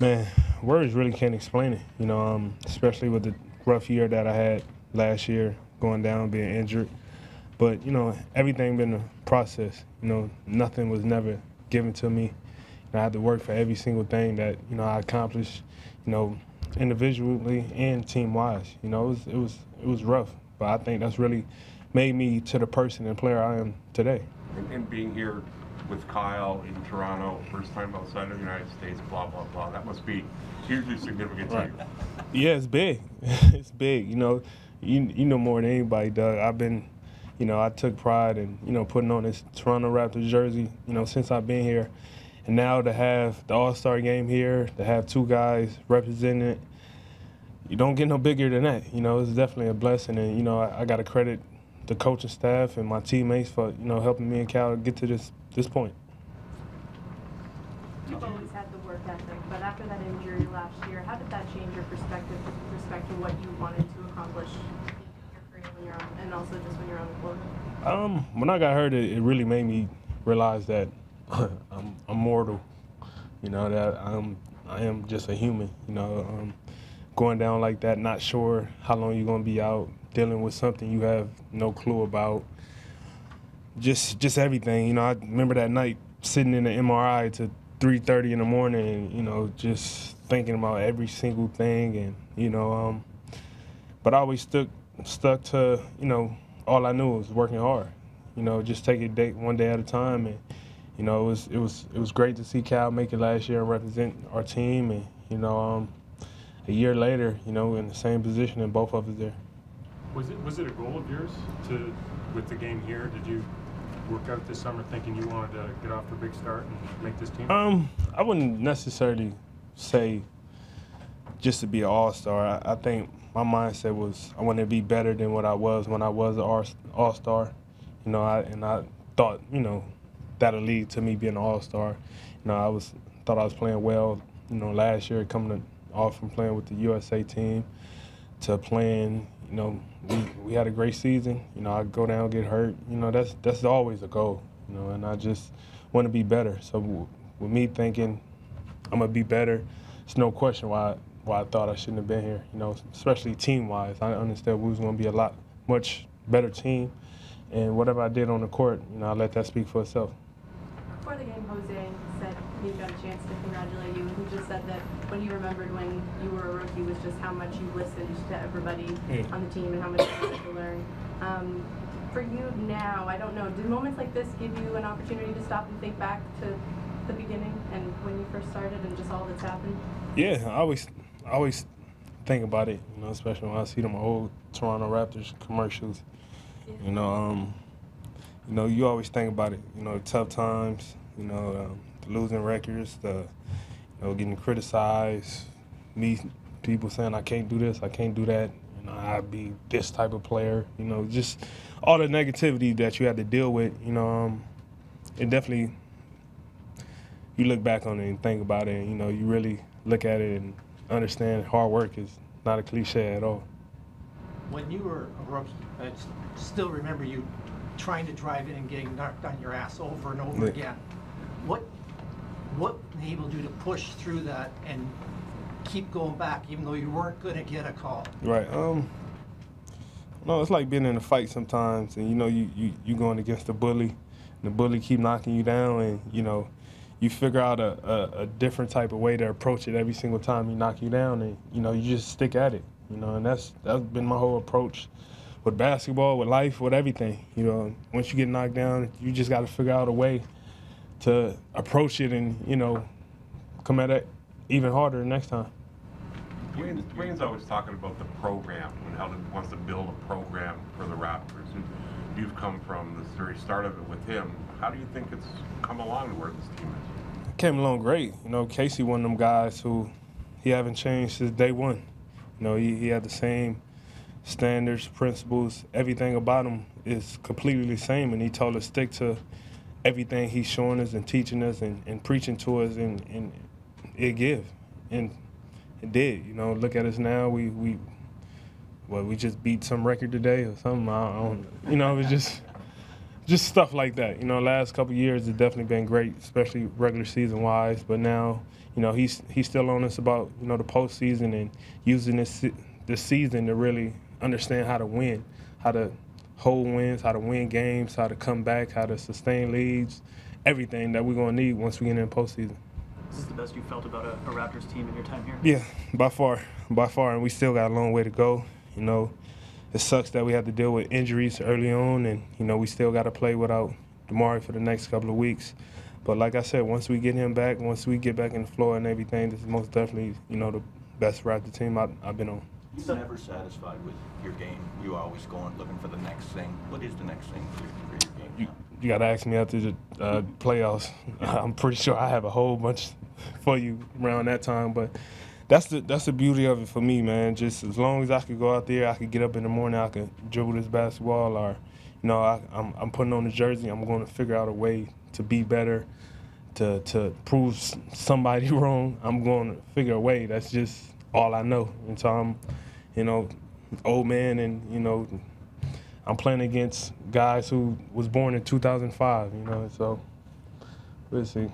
Man, words really can't explain it. Especially with the rough year that I had last year, going down, being injured. But everything been a process. Nothing was never given to me. I had to work for every single thing that I accomplished. Individually and team wise. It was rough, but I think that's really made me to the person and player I am today. And being here with Kyle in Toronto, first time outside of the United States, blah, blah, blah. That must be hugely significant to you. Yeah, it's big. It's big. You know more than anybody, Doug. I took pride in, putting on this Toronto Raptors jersey, since I've been here. And now to have the All-Star game here, to have two guys representing it, you don't get no bigger than that. It's definitely a blessing. And, I got to credit the coaching staff and my teammates for, helping me and Cal get to this point. You've always had the work ethic, but after that injury last year, how did that change your perspective with respect to what you wanted to accomplish in your career when you're on, and also just when you're on the floor? When I got hurt, it really made me realize that I'm mortal. That I am just a human. Going down like that, not sure how long you're gonna be out, dealing with something you have no clue about. Just everything. I remember that night sitting in the MRI to 3:30 in the morning, and just thinking about every single thing, and but I always stuck to all I knew was working hard. Just take it one day at a time, and it was great to see Cal make it last year and represent our team, and a year later, in the same position, and both of us there. Was it a goal of yours with the game here? Did you work out this summer thinking you wanted to get off to a big start and make this team? I wouldn't necessarily say just to be an all-star. I think my mindset was I wanted to be better than what I was when I was an all-star. I thought that'll lead to me being an all-star. Thought I was playing well. Last year coming off from playing with the USA team to playing. We had a great season. I go down, get hurt. That's always a goal. And I just want to be better. So with me thinking I'm gonna be better, it's no question why I thought I shouldn't have been here. Especially team-wise. I understood we was gonna be a much better team. And whatever I did on the court, I let that speak for itself. Before the game, Jose said he got a chance to congratulate you, and he just said that when he remembered when you were a rookie was just how much you listened to everybody on the team and how much you wanted to learn. For you now, I don't know, did moments like this give you an opportunity to stop and think back to the beginning and when you first started and just all that's happened? Yeah, I always think about it, especially when I see them old Toronto Raptors commercials. Yeah. You always think about it, the tough times, the losing records, the getting criticized, people saying I can't do this, I can't do that, I'd be this type of player, just all the negativity that you had to deal with, it definitely, you look back on it and think about it, and, you really look at it and understand hard work is not a cliche at all. When you were a rookie, I still remember you trying to drive in and getting knocked on your ass over and over again. What enabled you to push through that and keep going back even though you weren't going to get a call? Right. No, it's like being in a fight sometimes, and you going against the bully, and the bully keep knocking you down, and you figure out a different type of way to approach it every single time he knock you down, and you just stick at it. And that's been my whole approach with basketball, with life, with everything. Once you get knocked down, you just got to figure out a way to approach it and, come at it even harder next time. Dwayne's always talking about the program and how he wants to build a program for the Raptors. And you've come from the very start of it with him. How do you think it's come along to where this team is? It came along great. Casey, one of them guys who he haven't changed since day one. He had the same standards, principles, everything about him is completely the same, and he told us stick to everything he's showing us and teaching us and preaching to us, and it give, and it did. Look at us now. We just beat some record today or something. I don't. It was just stuff like that. You know, last couple of years it's definitely been great, especially regular season wise. But now, you know, he's still on us about, you know, the postseason and using this season to really understand how to win, how to hold wins, how to win games, how to come back, how to sustain leads, everything that we're gonna need once we get in the postseason. Is this the best you felt about a Raptors team in your time here? Yeah, by far, and we still got a long way to go. You know, it sucks that we have to deal with injuries early on, and you know we still got to play without DeMar for the next couple of weeks. But like I said, once we get him back, once we get back in the floor and everything, this is most definitely, you know, the best Raptor team I've been on. You're never satisfied with your game. You're always going, looking for the next thing. What is the next thing for your game now? You got to ask me after the playoffs. I'm pretty sure I have a whole bunch for you around that time, but that's the beauty of it for me, man. Just as long as I could go out there, I could get up in the morning, I could dribble this basketball, or you know, I'm putting on the jersey. I'm going to figure out a way to be better, to prove somebody wrong. I'm going to figure a way. That's just all I know. And so I'm, you know, old man, and you know, I'm playing against guys who was born in 2005. You know, so we'll see.